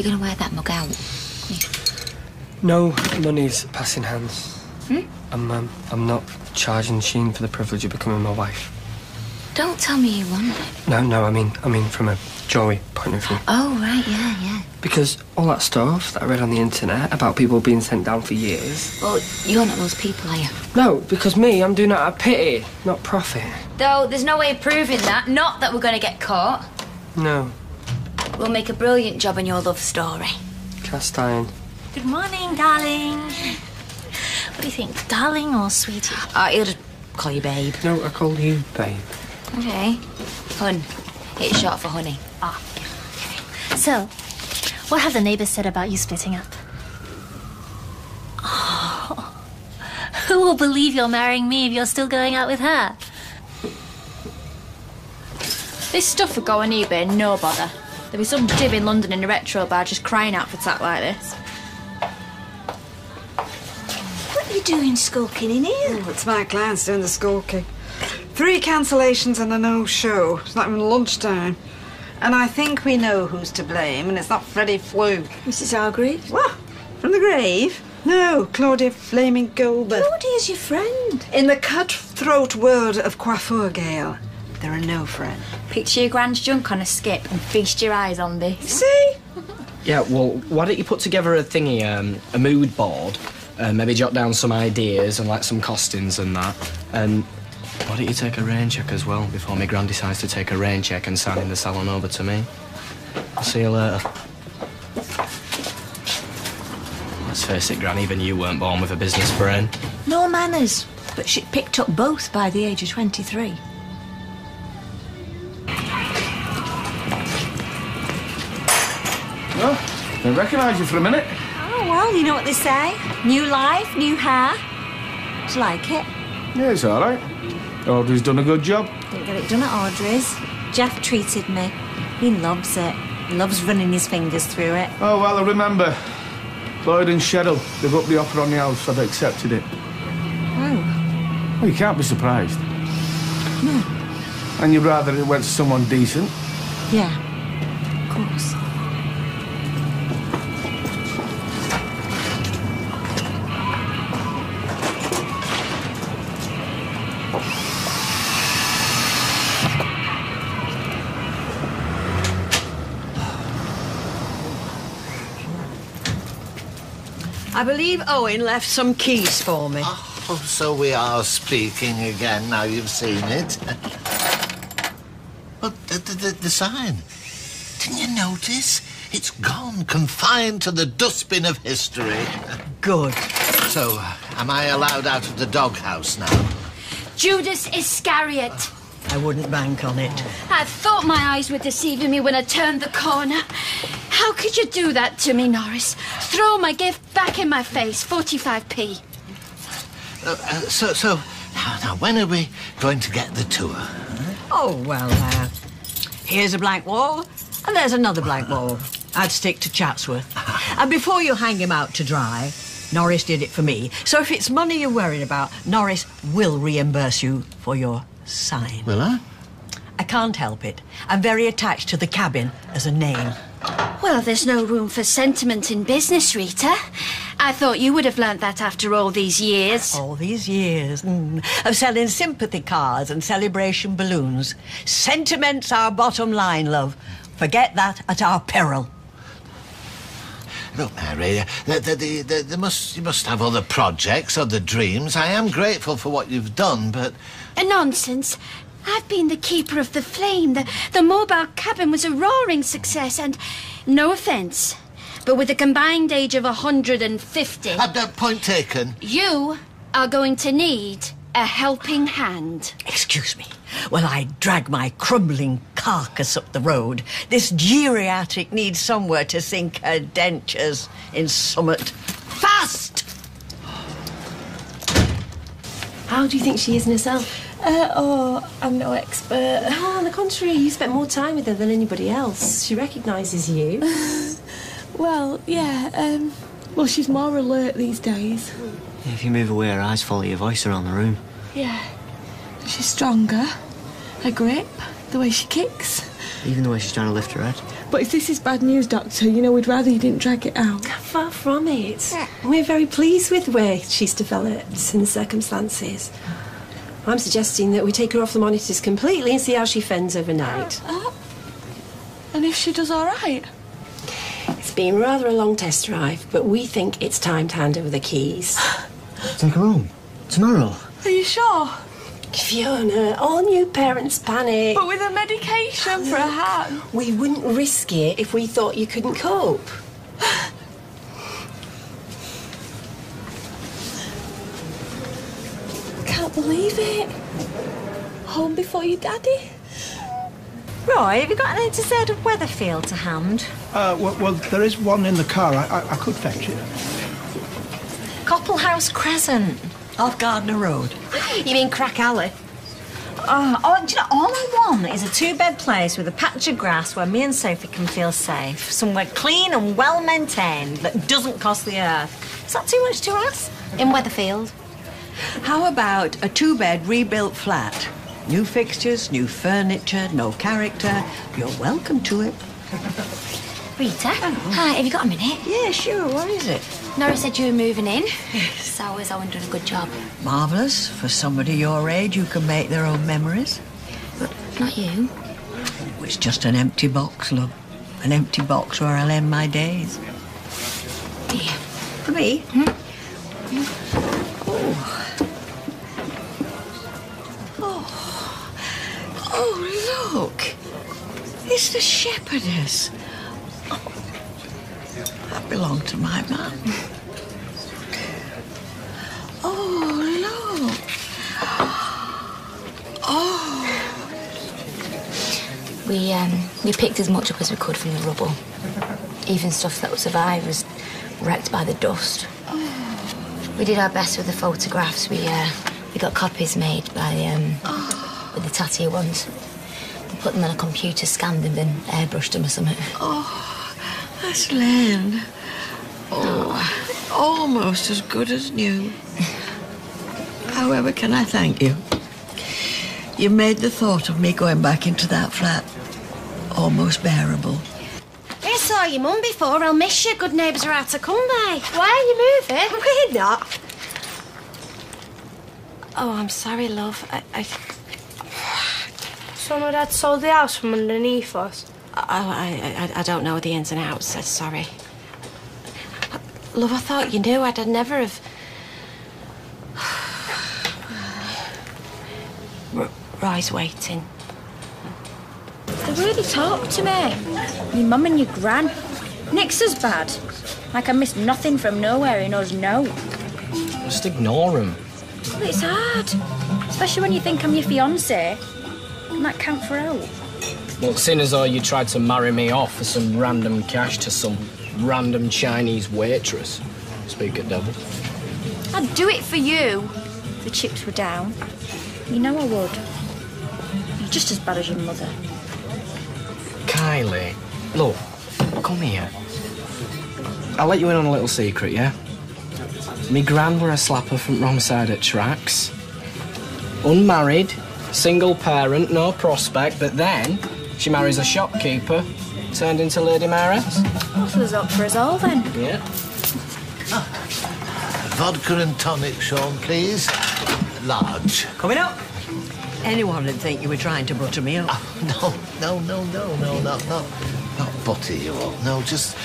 going to wear that mug out? No money's passing hands. Hmm? I'm not charging Sheen for the privilege of becoming my wife. Don't tell me you want it. No, I mean from a jewellery point of view. Oh, right, yeah. Because all that stuff that I read on the internet about people being sent down for years... Well, you're not those people, are you? No, because I'm doing it out of pity, not profit. Though, there's no way of proving that. Not that we're going to get caught. No. We'll make a brilliant job in your love story. Cast iron. Good morning, darling. What do you think, darling or sweetie? He'll just call you babe. No, I call you babe. Okay. Hun. It's short for honey. Ah. So, what have the neighbours said about you splitting up? Oh, who will believe you're marrying me if you're still going out with her? This stuff would go on eBay, no bother. There'd be some div in London in a retro bar just crying out for tat like this. What are you doing skulking in here? Oh, it's my clients doing the skulking. 3 cancellations and a no-show. It's not even lunchtime. And I think we know who's to blame, and it's not Freddie Flew. Mrs. Hargreaves? What? From the grave? No, Claudia Flaming Goldberg. Claudia's your friend. In the cutthroat world of coiffure, Gail, there are no friends. Picture your grand's junk on a skip and feast your eyes on this. See? Yeah, well, why don't you put together a thingy, a mood board, maybe jot down some ideas and like some costings and that, and why don't you take a rain check as well before my gran decides to take a rain check and sign in the salon over to me? I'll see you later. Let's face it, Gran, even you weren't born with a business brain. No manners, but she'd picked up both by the age of 23. Oh, I recognise you for a minute. Oh, well, you know what they say. New life, new hair. Do you like it? Yeah, it's all right. Audrey's done a good job. Didn't get it done at Audrey's. Jeff treated me. He loves it. He loves running his fingers through it. Oh, well, I remember. Lloyd and Cheryl, they've upped the offer on the house. I've accepted it. Oh. Well, you can't be surprised. No. And you'd rather it went to someone decent? Yeah, of course. I believe Owen left some keys for me. Oh, so we are speaking again now you've seen it. But the sign, didn't you notice? It's gone, confined to the dustbin of history. Good. So, am I allowed out of the doghouse now? Judas Iscariot. I wouldn't bank on it. I thought my eyes were deceiving me when I turned the corner. How could you do that to me, Norris? Throw my gift back in my face, 45p. So, now, when are we going to get the tour? Oh, well, here's a blank wall, and there's another blank wall. I'd stick to Chatsworth. And before you hang him out to dry, Norris did it for me. So if it's money you're worried about, Norris will reimburse you for your sign. Will I? I can't help it. I'm very attached to the cabin as a name. Well, there's no room for sentiment in business, Rita. I thought you would have learnt that after all these years. All these years of selling sympathy cards and celebration balloons. Sentiment's our bottom line, love. Forget that at our peril. Look, Mary, you must have other projects, other dreams. I am grateful for what you've done, but... Nonsense. I've been the keeper of the flame. The mobile cabin was a roaring success, and no offence, but with a combined age of 150... point taken. You are going to need a helping hand. Excuse me. While I drag my crumbling carcass up the road, this geriatric needs somewhere to sink her dentures in summit. Fast! How do you think she is in herself? I'm no expert. No, on the contrary, you spent more time with her than anybody else. She recognises you. Well, yeah, well, she's more alert these days. Yeah, if you move away, her eyes follow your voice around the room. Yeah. She's stronger. Her grip, the way she kicks. Even the way she's trying to lift her head. But if this is bad news, Doctor, you know, we'd rather you didn't drag it out. Far from it. We're very pleased with the way she's developed and the circumstances. I'm suggesting that we take her off the monitors completely and see how she fends overnight. And if she does all right? It's been rather a long test drive, but we think it's time to hand over the keys. Take her home. Tomorrow. Are you sure? Fiona, all new parents panic. But with a medication for a hand. We wouldn't risk it if we thought you couldn't cope. Can't believe it. Home before your daddy. Roy, have you got anything to say to Weatherfield to hand? Well, there is one in the car. I could fetch it. Copplehouse Crescent. Off Gardner Road. You mean Crack Alley? Oh, do you know, all I want is a 2-bed place with a patch of grass where me and Sophie can feel safe. Somewhere clean and well-maintained that doesn't cost the earth. Is that too much to ask? In Weatherfield. How about a 2-bed rebuilt flat? New fixtures, new furniture, no character. You're welcome to it. Rita, hi, have you got a minute? Yeah, sure. What is it? Nora said you were moving in. So I was doing a good job. Marvellous. For somebody your age who can make their own memories. But not you. It's just an empty box, love. An empty box where I'll end my days. Dear. For me? Oh, look. It's the shepherdess. Oh, that belonged to my mum. Oh, look. Oh. We picked as much up as we could from the rubble. Even stuff that would survive was wrecked by the dust. We did our best with the photographs. We got copies made by with the tattier ones. We put them on a computer, scanned them, then airbrushed them or something. Oh, that's Len. Oh, almost as good as new. However, can I thank you? You made the thought of me going back into that flat almost bearable. I saw your mum before. I'll miss you. Good neighbours are out to come by. Why are you moving? We're not. Oh, I'm sorry, love. So my dad sold the house from underneath us? I don't know the ins and outs. I'm sorry. Love, I thought you knew. I'd never have... Roy's waiting. They really talk to me. Your mum and your gran. Nick's as bad. Like I missed nothing from nowhere in us, no. Just ignore him. Well, it's hard. Especially when you think I'm your fiancé. And that count for help. Well, seeing as though you tried to marry me off for some random cash to some random Chinese waitress. Speak of devil. I'd do it for you. If the chips were down. You know I would. You're just as bad as your mother. Kylie, look, come here. I'll let you in on a little secret, yeah? Me gran were a slapper from wrong side of tracks. Unmarried, single parent, no prospect, but then she marries a shopkeeper, turned into Lady Mayoress. Well, there's up for us all then. Yeah. Vodka and tonic, Sean, please. Large. Coming up. Anyone would think you were trying to butter me up. Oh, no, not butter you up. No, just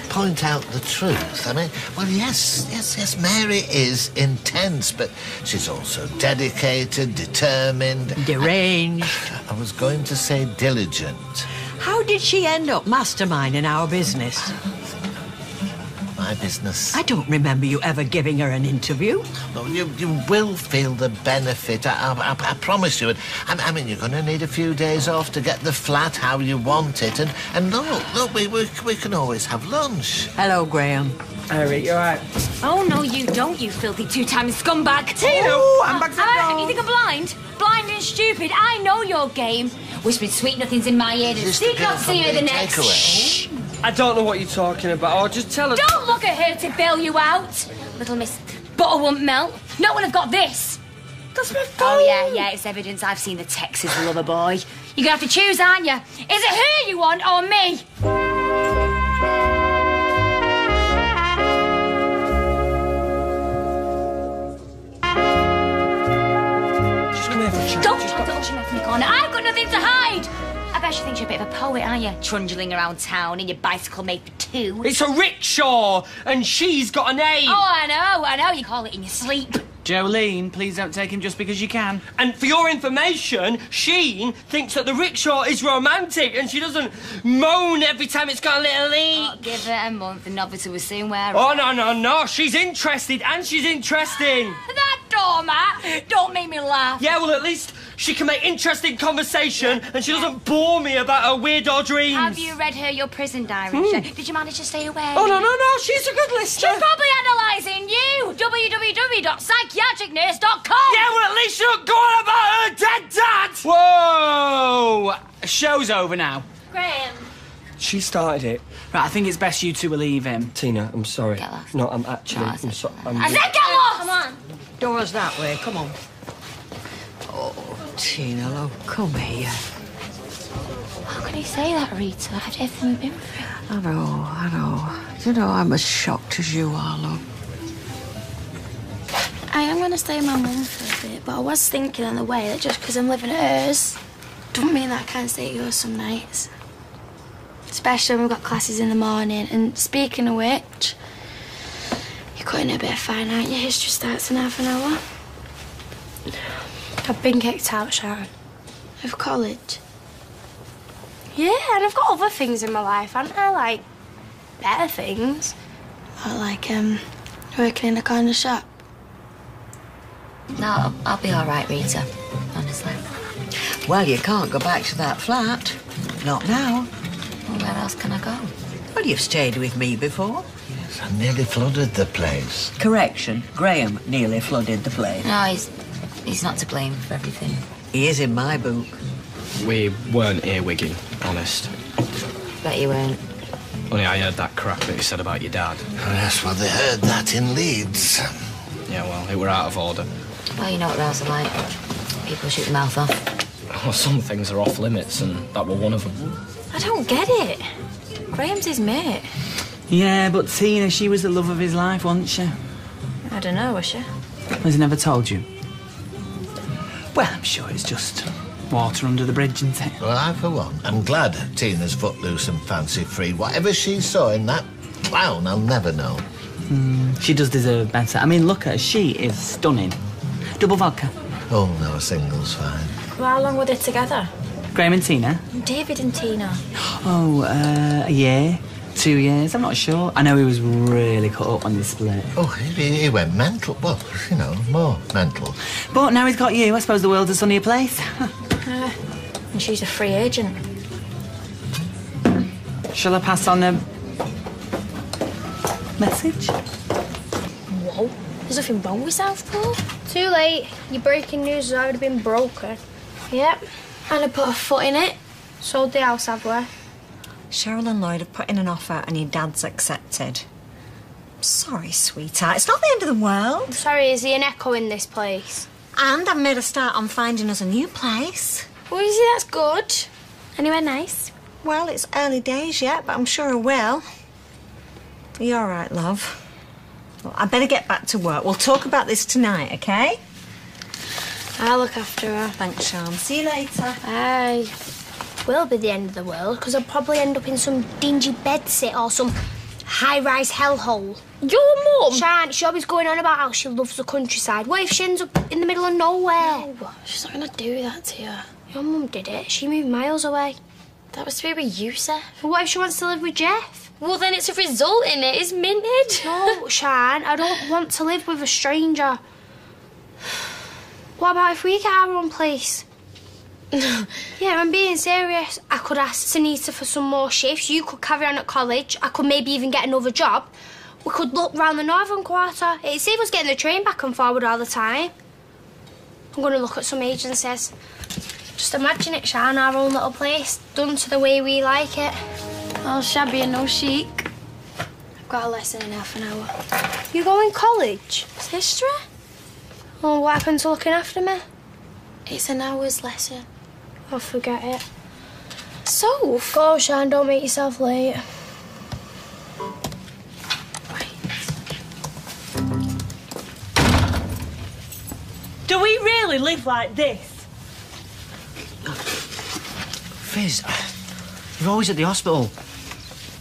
point out the truth. I mean, well, yes, Mary is intense, but she's also dedicated, determined... Deranged. I was going to say diligent. How did she end up masterminding our business? My business. I don't remember you ever giving her an interview. No, you will feel the benefit, I promise you. I mean, you're going to need a few days off to get the flat how you want it. And look, we can always have lunch. Hello, Graham. Harry, you all right? Oh, no, you don't, you filthy two-time scumbag. Tina! Oh, I'm back to You think I'm blind? Blind and stupid. I know your game. Whispering sweet nothings in my ear and seek not see her the next. Shh. I don't know what you're talking about. Oh, just tell her... Don't look at her to bail you out. Little Miss Butter won't melt. Not when I've got this. That's my phone. Oh, yeah, it's evidence. I've seen the Texas lover boy. You're gonna have to choose, aren't you? Is it her you want or me? Just come here for a chat. Don't try to usher me from the corner. I've got nothing to hide. I bet you think you're a bit of a poet, aren't you? Trundling around town in your bicycle made for two. It's a rickshaw, and she's got a name. Oh, I know. You call it in your sleep. Jolene, please don't take him just because you can. And for your information, Sheen thinks that the rickshaw is romantic, and she doesn't moan every time it's got a little leak. Oh, give it a month and obviously we'll soon wear it. Oh, no. She's interested, and she's interesting. That doormat! Don't make me laugh. Yeah, well, at least she can make interesting conversation, and she doesn't bore me about her weirdo dreams. Have you read her your prison diary? Did you manage to stay away? Oh, no. She's a good listener. She's probably analysing you. www.psychiatricnurse.com. Yeah, well, at least she don't go on about her dead dad. Whoa! Show's over now. Graham. She started it. Right, I think it's best you two will leave him. Tina, I'm sorry. Get lost. No, I'm actually... No, I'm sorry. I said get lost! Come on. Door's that way, come on. Oh, Tina, love, come here. How can you say that, Rita, after everything we've been through? I know. You know, I'm as shocked as you are, love. I am going to stay with my mum for a bit, but I was thinking on the way that just because I'm living at hers, don't mean that I can't stay at yours some nights. Especially when we've got classes in the morning. And speaking of which, you're cutting a bit of fine, aren't you? History starts in half an hour. I've been kicked out, Sharon. Of college. Yeah, and I've got other things in my life, haven't I? Like, better things. Like, working in a corner shop. No, I'll be all right, Rita, honestly. Well, you can't go back to that flat. Not now. Well, where else can I go? Well, you've stayed with me before. Yes, I nearly flooded the place. Correction, Graham nearly flooded the place. No, he's not to blame for everything. He is in my book. We weren't earwigging, honest. Bet you weren't. Only I heard that crap that you said about your dad. Yes, well, they heard that in Leeds. Yeah, well, it were out of order. Well, you know what rails are like. People shoot their mouth off. Well, some things are off limits, and that were one of them. I don't get it. Graham's his mate. Yeah, but Tina, she was the love of his life, wasn't she? I don't know, was she? Has he never told you? Well, I'm sure it's just water under the bridge, isn't it? Well, I, for one, am glad Tina's footloose and fancy-free. Whatever she saw in that clown, I'll never know. She does deserve better. I mean, look at her. She is stunning. Double vodka. Oh, no, a single's fine. Well, how long were they together? Graham and Tina? David and Tina. Oh, a year. 2 years, I'm not sure. I know he was really cut up on this split. Oh, he went mental. Well, you know, more mental. But now he's got you. I suppose the world's a sunnier place. And she's a free agent. Shall I pass on a message? Whoa. There's nothing wrong with Southport. Too late. Your breaking news has already been broken. Yep. And I put a foot in it. Sold the house, have we? Cheryl and Lloyd have put in an offer and your dad's accepted. Sorry, sweetheart. It's not the end of the world. Sorry, is he an echo in this place? And I've made a start on finding us a new place. Well, you see, that's good. Anywhere nice? Well, it's early days yet, but I'm sure I will. Are you all right, love? Well, I better get back to work. We'll talk about this tonight, OK? I'll look after her. Thanks, Sean. See you later. Bye. Will be the end of the world, because I'll probably end up in some dingy bedsit or some high-rise hellhole. Your mum? Shan't. She's always going on about how she loves the countryside. What if she ends up in the middle of nowhere? No, she's not going to do that to you. Your mum did it. She moved miles away. That was to be with you, Seth. But what if she wants to live with Jeff? Well, then it's a result in it. It's minted. No, Shan, I don't want to live with a stranger. What about if we get our own place? Yeah, I'm being serious. I could ask Sunita for some more shifts. You could carry on at college. I could maybe even get another job. We could look round the northern quarter. It'd save us getting the train back and forward all the time. I'm going to look at some agencies. Just imagine it, Shan, our own little place, done to the way we like it. All shabby and no chic. I've got a lesson in half an hour. You going college? It's history. Oh, what happened to looking after me? It's an hour's lesson. I'll forget it. Soph? Go, Shan, don't make yourself late. Do we really live like this? Fizz, you're always at the hospital.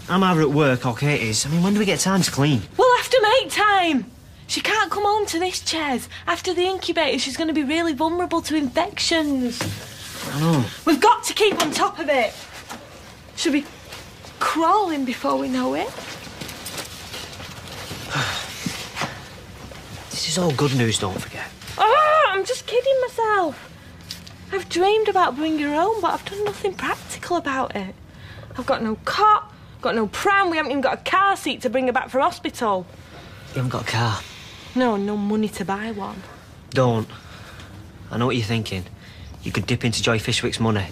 I'm either at work or Kate is. I mean, when do we get time to clean? We'll have to make time. She can't come home to this, Ches. After the incubator, she's going to be really vulnerable to infections. I know. We've got to keep on top of it. She'll be crawling before we know it. This is all good news, don't forget. Oh, I'm just kidding myself. I've dreamed about bringing her home, but I've done nothing practical about it. I've got no cot, got no pram, we haven't even got a car seat to bring her back for hospital. You haven't got a car? No, no money to buy one. Don't. I know what you're thinking. You could dip into Joy Fishwick's money.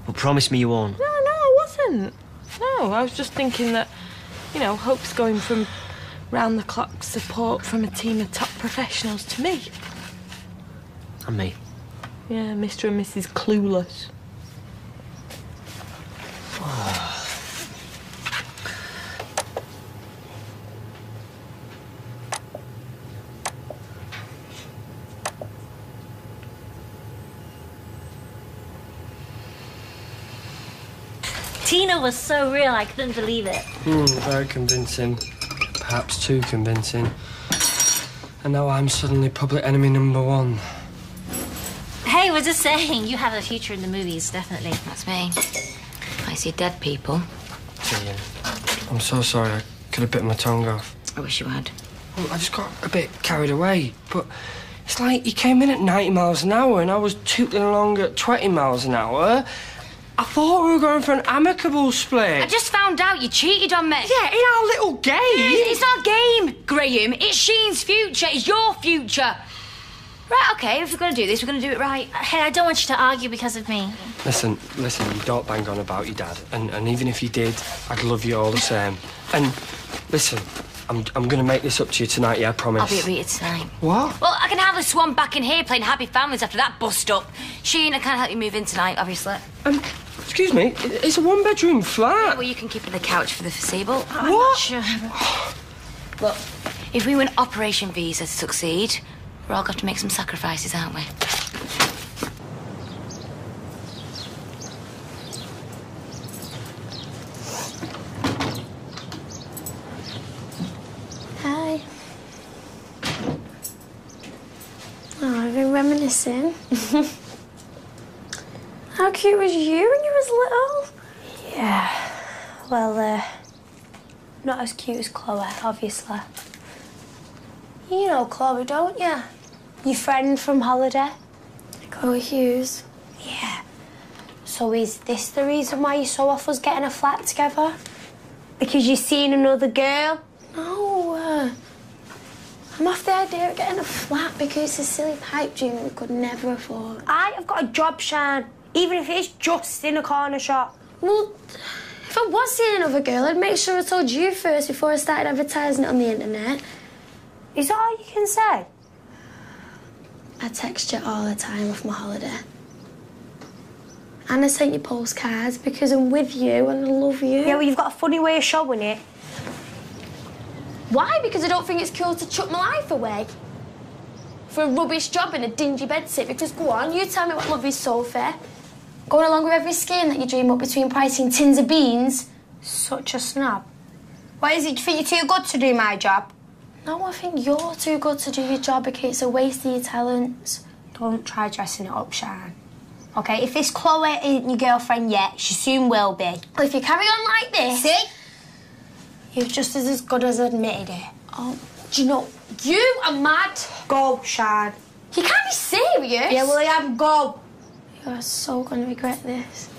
But promise me you won't. No, I wasn't. No, I was just thinking that, you know, Hope's going from round-the-clock support from a team of top professionals to me. And me. Yeah, Mr. and Mrs. Clueless. Tina was so real, I couldn't believe it. Very convincing. Perhaps too convincing. And now I'm suddenly public enemy #1. Hey, we're just saying, you have a future in the movies, definitely. That's me. I see dead people. Yeah. I'm so sorry. I could have bitten my tongue off. I wish you had. Well, I just got a bit carried away. But it's like you came in at 90 miles an hour and I was tootling along at 20 miles an hour. I thought we were going for an amicable split. I just found out you cheated on me. Yeah, in our little game. It's not a game, Graham. It's Sheen's future. It's your future. Right, OK, if we're going to do this, we're going to do it right. Hey, I don't want you to argue because of me. Listen, you don't bang on about your dad. And even if you did, I'd love you all the same. And listen, I'm going to make this up to you tonight, yeah, I promise. I'll be at Rita tonight. What? Well, I can have the swan back in here playing Happy Families after that bust-up. Sheen, I can't help you move in tonight, obviously. Excuse me, it's a one-bedroom flat. Yeah, well, you can keep it on the couch for the foreseeable. I'm not sure. Look, if we want Operation Visa to succeed, we're all going to have to make some sacrifices, aren't we? Hi. Oh, I've been reminiscing. How cute was you when you was little? Yeah. Well, not as cute as Chloe, obviously. You know Chloe, don't you? Your friend from holiday. Chloe Hughes. Yeah. So is this the reason why you saw off us getting a flat together? Because you've seen another girl? No. I'm off the idea of getting a flat because it's a silly pipe dream that we could never afford. I have got a job, Shan. Even if it's just in a corner shop. Well, if I was seeing another girl, I'd make sure I told you first before I started advertising it on the internet. Is that all you can say? I text you all the time off my holiday. And I sent you postcards because I'm with you and I love you. Yeah, well, you've got a funny way of showing it. Why? Because I don't think it's cool to chuck my life away for a rubbish job in a dingy bedsit. Because, go on, you tell me what love is, Sophie. Going along with every scheme that you dream up between pricing tins of beans. Such a snob. What is it? Do you think you're too good to do my job? No, I think you're too good to do your job because it's a waste of your talents. Don't try dressing it up, Sharon. OK, if this Chloe isn't your girlfriend yet, she soon will be. Well, if you carry on like this... See? You're just as good as admitted it. Oh, do you know... You are mad. Go, Sharon. You can't be serious. Yeah, well, I am. Go. You are so going to regret this.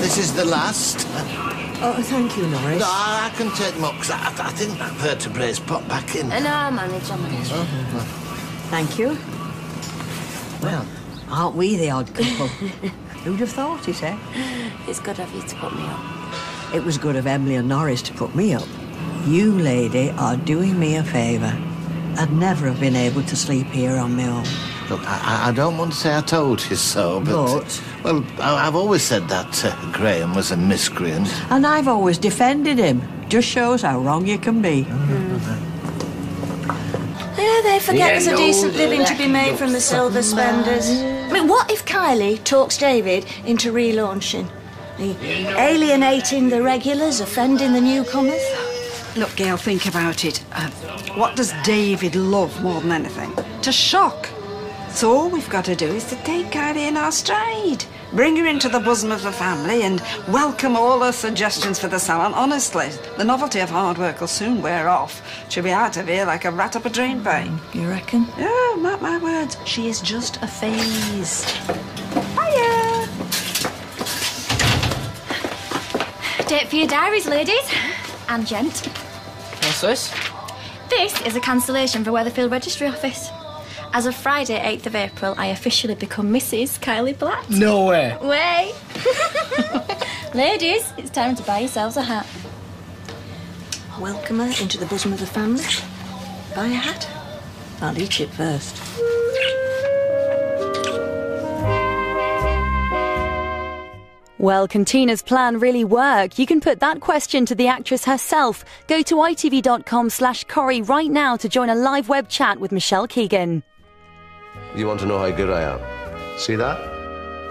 This is the last. Oh, thank you, Norris. No, I can take them up, because I think that vertebrae's popped back in. No, I'll manage. Thank you. Well, aren't we the odd couple? Who'd have thought it, eh? It's good of you to put me up. It was good of Emily and Norris to put me up. You, lady, are doing me a favour. I'd never have been able to sleep here on my own. Look, I don't want to say I told you so, but... Well, I've always said that Graham was a miscreant. And I've always defended him. Just shows how wrong you can be. Yeah, they forget there's a decent living to be made from the silver spenders. I mean, what if Kylie talks David into relaunching? Alienating the regulars, offending the newcomers? Look, Gail, think about it. What does David love more than anything? To shock. So all we've got to do is to take Kylie in our stride. Bring her into the bosom of the family and welcome all her suggestions for the salon. Honestly, the novelty of hard work will soon wear off. She'll be out of here like a rat up a drain pipe. You reckon? Oh, mark my words. She is just a phase. Hiya! Date for your diaries, ladies. And gent. What's this? This is a cancellation for Weatherfield Registry Office. As of Friday, 8th of April, I officially become Mrs. Kylie Blatt. No way. Way. Ladies, it's time to buy yourselves a hat. Welcome her into the bosom of the family. Buy a hat. I'll eat it first. Well, can Tina's plan really work? You can put that question to the actress herself. Go to itv.com/Corrie right now to join a live web chat with Michelle Keegan. You want to know how good I am? See that?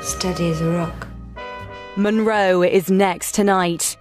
Steady as a rock. Monroe is next tonight.